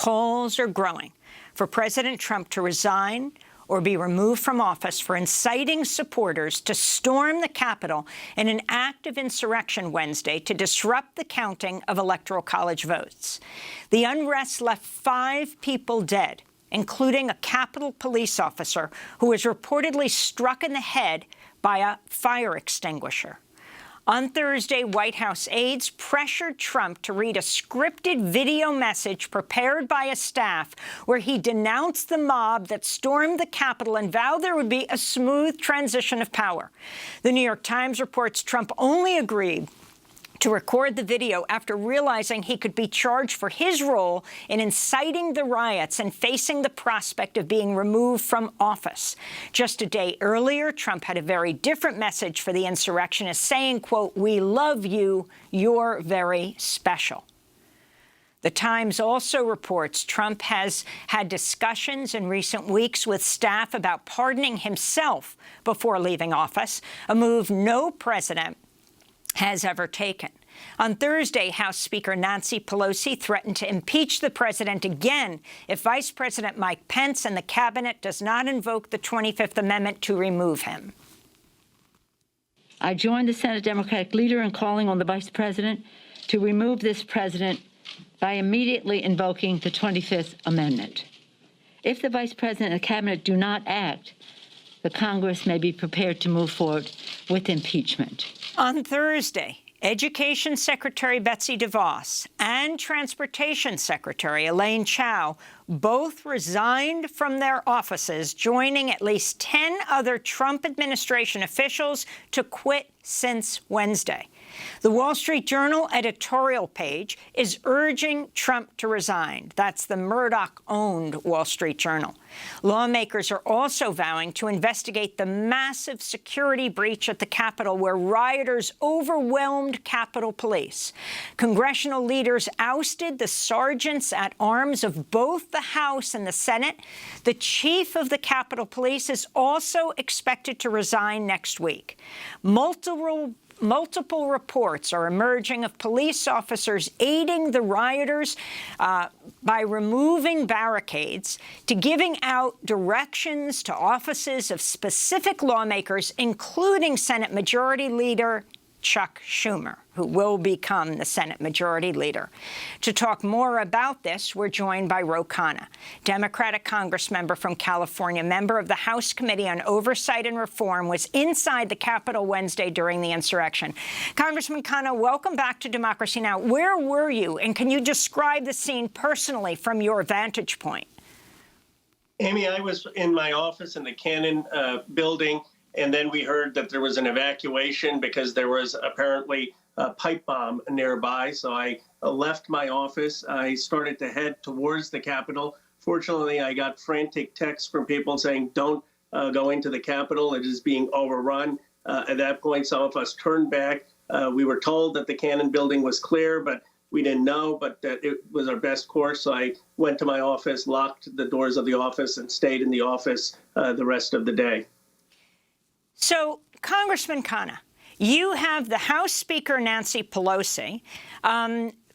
calls are growing for President Trump to resign or be removed from office for inciting supporters to storm the Capitol in an act of insurrection Wednesday to disrupt the counting of Electoral College votes. The unrest left 5 people dead, including a Capitol police officer who was reportedly struck in the head by a fire extinguisher. On Thursday, White House aides pressured Trump to read a scripted video message prepared by a staff where he denounced the mob that stormed the Capitol and vowed there would be a smooth transition of power. The New York Times reports Trump only agreed to record the video after realizing he could be charged for his role in inciting the riots and facing the prospect of being removed from office. Just a day earlier, Trump had a very different message for the insurrectionists, saying, quote, "We love you. You're very special." The Times also reports Trump has had discussions in recent weeks with staff about pardoning himself before leaving office, a move no president has ever taken. On Thursday, House Speaker Nancy Pelosi threatened to impeach the president again if Vice President Mike Pence and the cabinet does not invoke the 25th Amendment to remove him. I join the Senate Democratic leader in calling on the Vice President to remove this president by immediately invoking the 25th Amendment. If the Vice President and the cabinet do not act, the Congress may be prepared to move forward with impeachment. On Thursday, Education Secretary Betsy DeVos and Transportation Secretary Elaine Chao both resigned from their offices, joining at least 10 other Trump administration officials to quit since Wednesday. The Wall Street Journal editorial page is urging Trump to resign. That's the Murdoch-owned Wall Street Journal. Lawmakers are also vowing to investigate the massive security breach at the Capitol where rioters overwhelmed Capitol Police. Congressional leaders ousted the sergeants at arms of both the House and the Senate. The chief of the Capitol Police is also expected to resign next week. Multiple reports are emerging of police officers aiding the rioters by removing barricades, to giving out directions to offices of specific lawmakers, including Senate Majority Leader Chuck Schumer, who will become the Senate Majority Leader. To talk more about this, we're joined by Ro Khanna, Democratic Congressmember from California, member of the House Committee on Oversight and Reform, was inside the Capitol Wednesday during the insurrection. Congressman Khanna, welcome back to Democracy Now! Where were you, and can you describe the scene personally from your vantage point? Amy, I was in my office in the Cannon building, and then we heard that there was an evacuation because there was apparently a pipe bomb nearby. So I left my office. I started to head towards the Capitol. Fortunately, I got frantic texts from people saying, don't go into the Capitol. It is being overrun. At that point, some of us turned back. We were told that the Cannon building was clear, but we didn't know, but that it was our best course. So I went to my office, locked the doors of the office, and stayed in the office the rest of the day. So, Congressman Khanna, you have the House Speaker, Nancy Pelosi,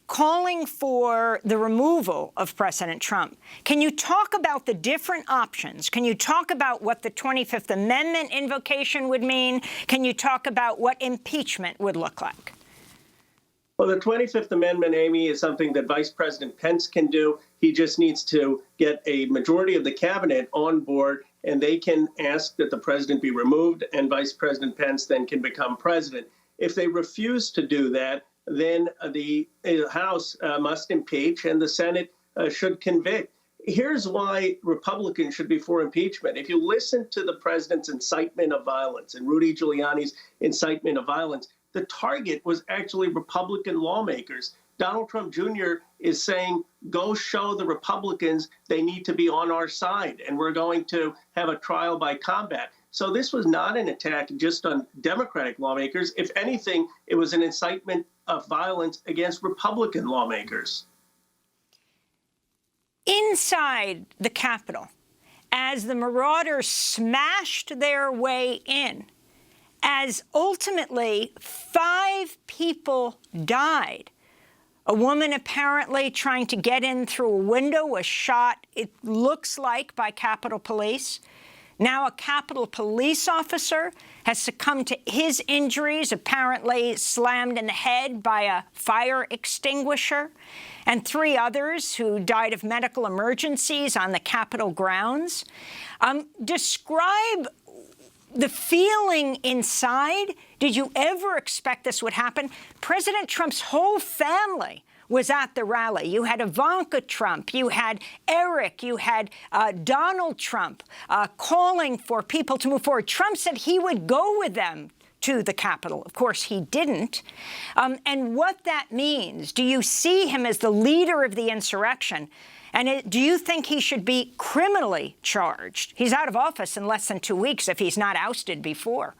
calling for the removal of President Trump. Can you talk about the different options? Can you talk about what the 25th Amendment invocation would mean? Can you talk about what impeachment would look like? Well, the 25th Amendment, Amy, is something that Vice President Pence can do. He just needs to get a majority of the cabinet on board, and they can ask that the president be removed, and Vice President Pence then can become president. If they refuse to do that, then the House must impeach, and the Senate should convict. Here's why Republicans should be for impeachment. If you listen to the president's incitement of violence and Rudy Giuliani's incitement of violence, the target was actually Republican lawmakers. Donald Trump Jr. is saying, go show the Republicans they need to be on our side, and we're going to have a trial by combat. So this was not an attack just on Democratic lawmakers. If anything, it was an incitement of violence against Republican lawmakers. Inside the Capitol, as the marauders smashed their way in, as ultimately 5 people died, A woman apparently trying to get in through a window was shot, it looks like, by Capitol Police. Now a Capitol Police officer has succumbed to his injuries, apparently slammed in the head by a fire extinguisher, and 3 others who died of medical emergencies on the Capitol grounds. Describe the feeling inside. Did you ever expect this would happen? President Trump's whole family was at the rally. You had Ivanka Trump, you had Eric, you had Donald Trump calling for people to move forward. Trump said he would go with them to the Capitol. Of course, he didn't. And what that means, do you see him as the leader of the insurrection? And do you think he should be criminally charged? He's out of office in less than 2 weeks if he's not ousted before.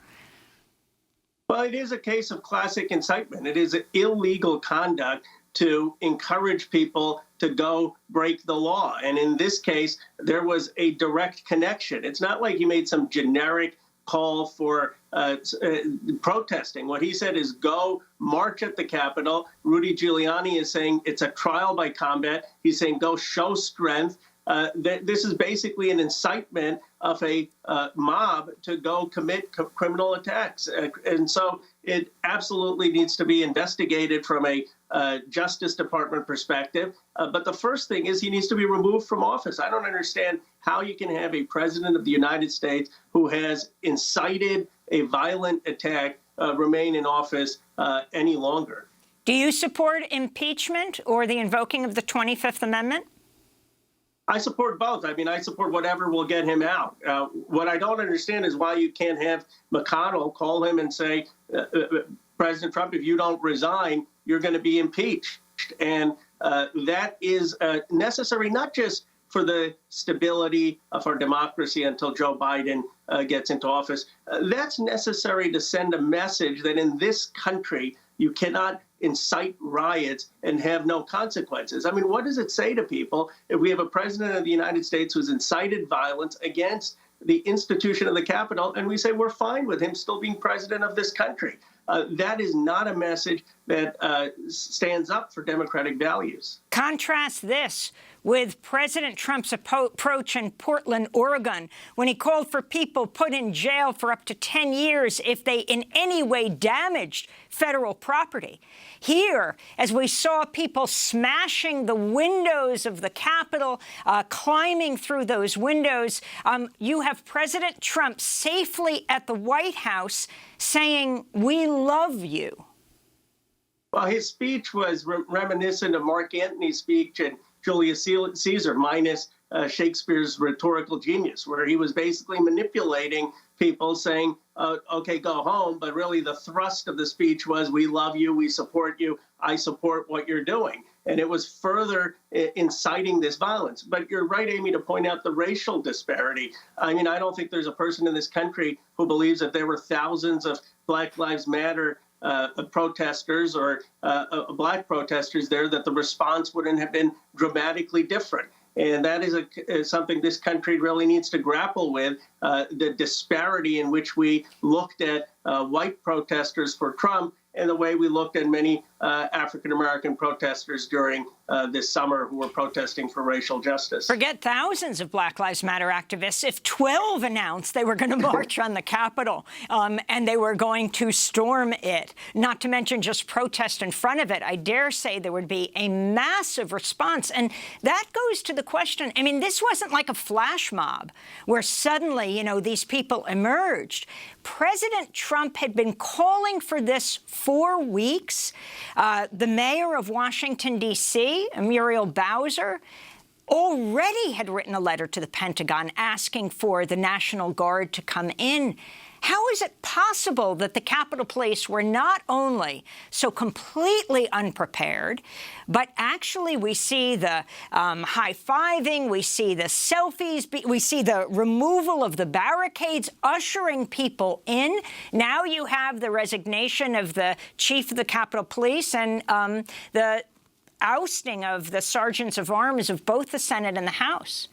Well, it is a case of classic incitement. It is illegal conduct to encourage people to go break the law. And in this case, there was a direct connection. It's not like he made some generic call for protesting. What he said is go march at the Capitol. Rudy Giuliani is saying it's a trial by combat. He's saying go show strength. This is basically an incitement of a mob to go commit criminal attacks. And so it absolutely needs to be investigated from a Justice Department perspective. But the first thing is he needs to be removed from office. I don't understand how you can have a president of the United States who has incited a violent attack remain in office any longer. Do you support impeachment or the invoking of the 25th Amendment? I support both. I mean, I support whatever will get him out. What I don't understand is why you can't have McConnell call him and say, President Trump, if you don't resign, you're going to be impeached. And that is necessary not just for the stability of our democracy until Joe Biden gets into office. That's necessary to send a message that in this country, you cannot incite riots and have no consequences. I mean, what does it say to people if we have a president of the United States who's incited violence against the institution of the Capitol, and we say we're fine with him still being president of this country? That is not a message that stands up for democratic values. Contrast this with President Trump's approach in Portland, Oregon, when he called for people put in jail for up to 10 years if they in any way damaged federal property. Here, as we saw people smashing the windows of the Capitol, climbing through those windows, you have President Trump safely at the White House saying, "We love you." Well, his speech was reminiscent of Mark Antony's speech and Julius Caesar, minus Shakespeare's rhetorical genius, where he was basically manipulating people saying, okay, go home. But really the thrust of the speech was, we love you, we support you, I support what you're doing. And it was further inciting this violence. But you're right, Amy, to point out the racial disparity. I mean, I don't think there's a person in this country who believes that there were thousands of Black Lives Matter protesters or Black protesters there, that the response wouldn't have been dramatically different. And that is something this country really needs to grapple with, the disparity in which we looked at white protesters for Trump and the way we looked at many African-American protesters during this summer who were protesting for racial justice. Forget thousands of Black Lives Matter activists. If 12 announced they were going to march on the Capitol and they were going to storm it, not to mention just protest in front of it, I dare say there would be a massive response. And that goes to the question, I mean, this wasn't like a flash mob where suddenly, you know, these people emerged. President Trump had been calling for this for weeks. The mayor of Washington, D.C., Muriel Bowser, already had written a letter to the Pentagon asking for the National Guard to come in. How is it possible that the Capitol Police were not only so completely unprepared, but actually we see the high-fiving, we see the selfies, we see the removal of the barricades, ushering people in. Now you have the resignation of the chief of the Capitol Police and the ousting of the sergeants of arms of both the Senate and the House.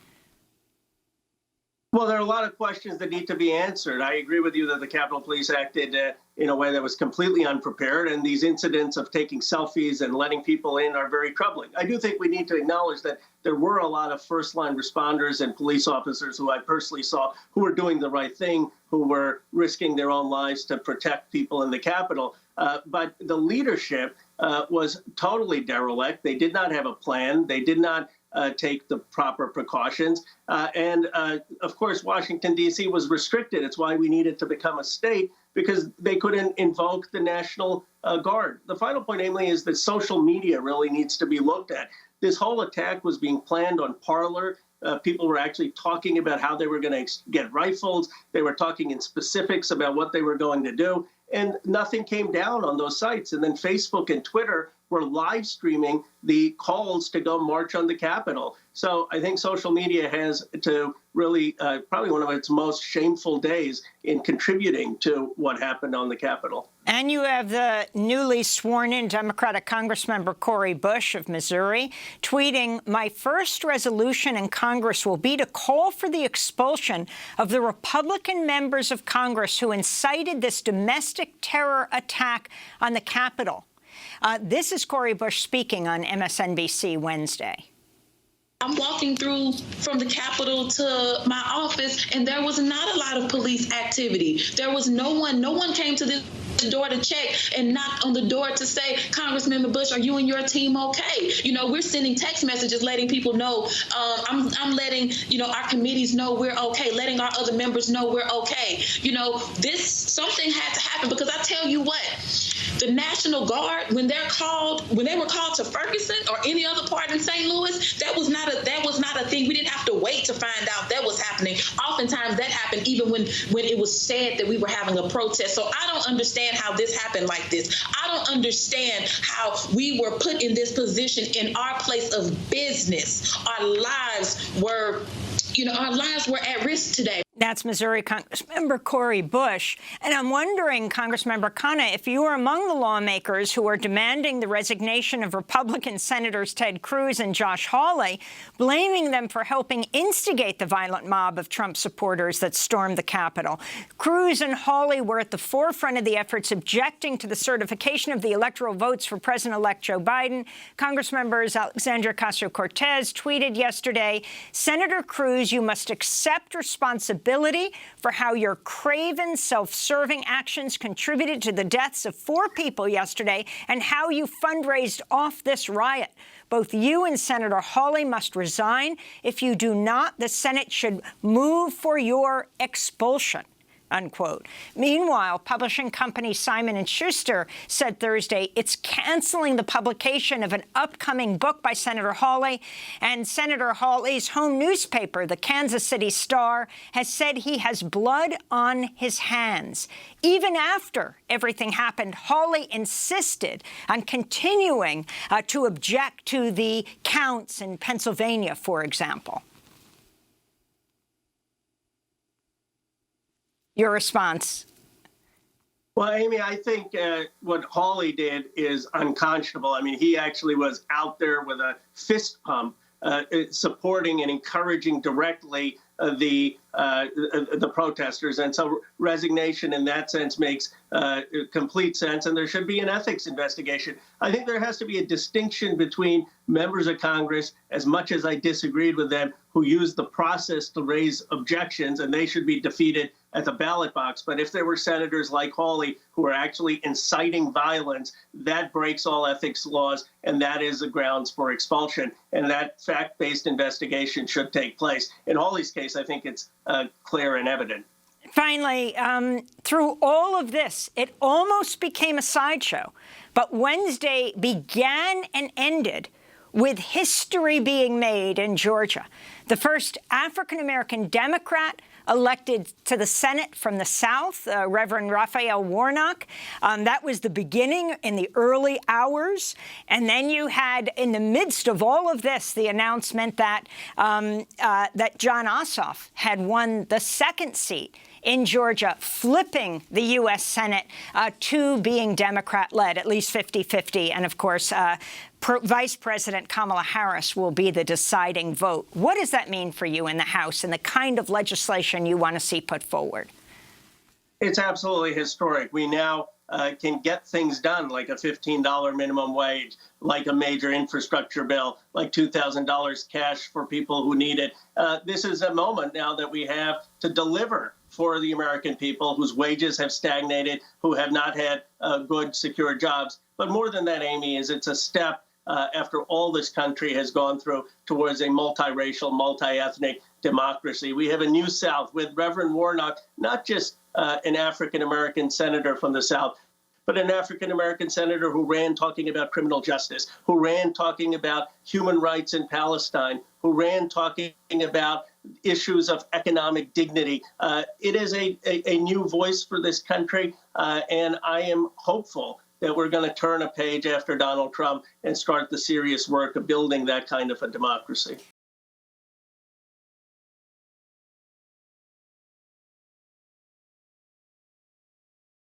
Well, there are a lot of questions that need to be answered. I agree with you that the Capitol Police acted in a way that was completely unprepared, and these incidents of taking selfies and letting people in are very troubling. I do think we need to acknowledge that there were a lot of first-line responders and police officers who I personally saw who were doing the right thing, who were risking their own lives to protect people in the Capitol. But the leadership was totally derelict. They did not have a plan. They did not take the proper precautions. And of course, Washington, D.C. was restricted. It's why we needed to become a state, because they couldn't invoke the National Guard. The final point, Emily, is that social media really needs to be looked at. This whole attack was being planned on Parler. People were actually talking about how they were going to get rifles. They were talking in specifics about what they were going to do. And nothing came down on those sites. And then Facebook and Twitter were live streaming the calls to go march on the Capitol. So I think social media has to really probably one of its most shameful days in contributing to what happened on the Capitol. And you have the newly sworn-in Democratic Congressmember Cori Bush of Missouri tweeting, "My first resolution in Congress will be to call for the expulsion of the Republican members of Congress who incited this domestic terror attack on the Capitol." This is Cori Bush speaking on MSNBC Wednesday. I'm walking through from the Capitol to my office, and there was not a lot of police activity. There was no one came to this door to check and knocked on the door to say, "Congressmember Bush, are you and your team okay?" You know, we're sending text messages letting people know, I'm letting, our committees know we're okay, letting our other members know we're okay. Something had to happen, because I tell you what, the National Guard, when they were called to Ferguson or any other part in St. Louis, that was not a thing. We didn't have to wait to find out that was happening. Oftentimes that happened even when it was said that we were having a protest. So I don't understand how this happened like this. I don't understand how we were put in this position in our place of business. Our lives were at risk today. That's Missouri Congressmember Cori Bush. And I'm wondering, Congressmember Khanna, if you are among the lawmakers who are demanding the resignation of Republican Senators Ted Cruz and Josh Hawley, blaming them for helping instigate the violent mob of Trump supporters that stormed the Capitol. Cruz and Hawley were at the forefront of the efforts objecting to the certification of the electoral votes for President-elect Joe Biden. Congressmembers Alexandria Ocasio-Cortez tweeted yesterday, "Senator Cruz, you must accept responsibility for how your craven, self-serving actions contributed to the deaths of 4 people yesterday and how you fundraised off this riot. Both you and Senator Hawley must resign. If you do not, the Senate should move for your expulsion." Unquote. Meanwhile, publishing company Simon & Schuster said Thursday it's canceling the publication of an upcoming book by Senator Hawley. And Senator Hawley's home newspaper, the Kansas City Star, has said he has blood on his hands. Even after everything happened, Hawley insisted on continuing to object to the counts in Pennsylvania, for example. Your response? Well, Amy, I think what Hawley did is unconscionable. I mean, he actually was out there with a fist pump, supporting and encouraging directly the protesters. And so resignation in that sense makes complete sense. And there should be an ethics investigation. I think there has to be a distinction between members of Congress, as much as I disagreed with them, who used the process to raise objections, and they should be defeated at the ballot box. But if there were senators like Hawley who are actually inciting violence, that breaks all ethics laws, and that is the grounds for expulsion. And that fact-based investigation should take place. In Hawley's case, I think it's clear and evident. Finally, through all of this, it almost became a sideshow. But Wednesday began and ended with history being made in Georgia. The first African-American Democrat elected to the Senate from the South, Reverend Raphael Warnock. That was the beginning in the early hours. And then you had, in the midst of all of this, the announcement that that Jon Ossoff had won the second seat in Georgia, flipping the U.S. Senate to being Democrat-led, at least 50-50. And, of course, Vice President Kamala Harris will be the deciding vote. What does that mean for you in the House and the kind of legislation you want to see put forward? It's absolutely historic. We now can get things done, like a $15 minimum wage, like a major infrastructure bill, like $2,000 cash for people who need it. This is a moment now that we have to deliver for the American people whose wages have stagnated, who have not had good, secure jobs. But more than that, Amy, is it's a step after all this country has gone through towards a multiracial, multi-ethnic democracy. We have a new South with Reverend Warnock, not just an African-American senator from the South, but an African-American senator who ran talking about criminal justice, who ran talking about human rights in Palestine, who ran talking about issues of economic dignity. It is a new voice for this country, and I am hopeful that we're going to turn a page after Donald Trump and start the serious work of building that kind of a democracy.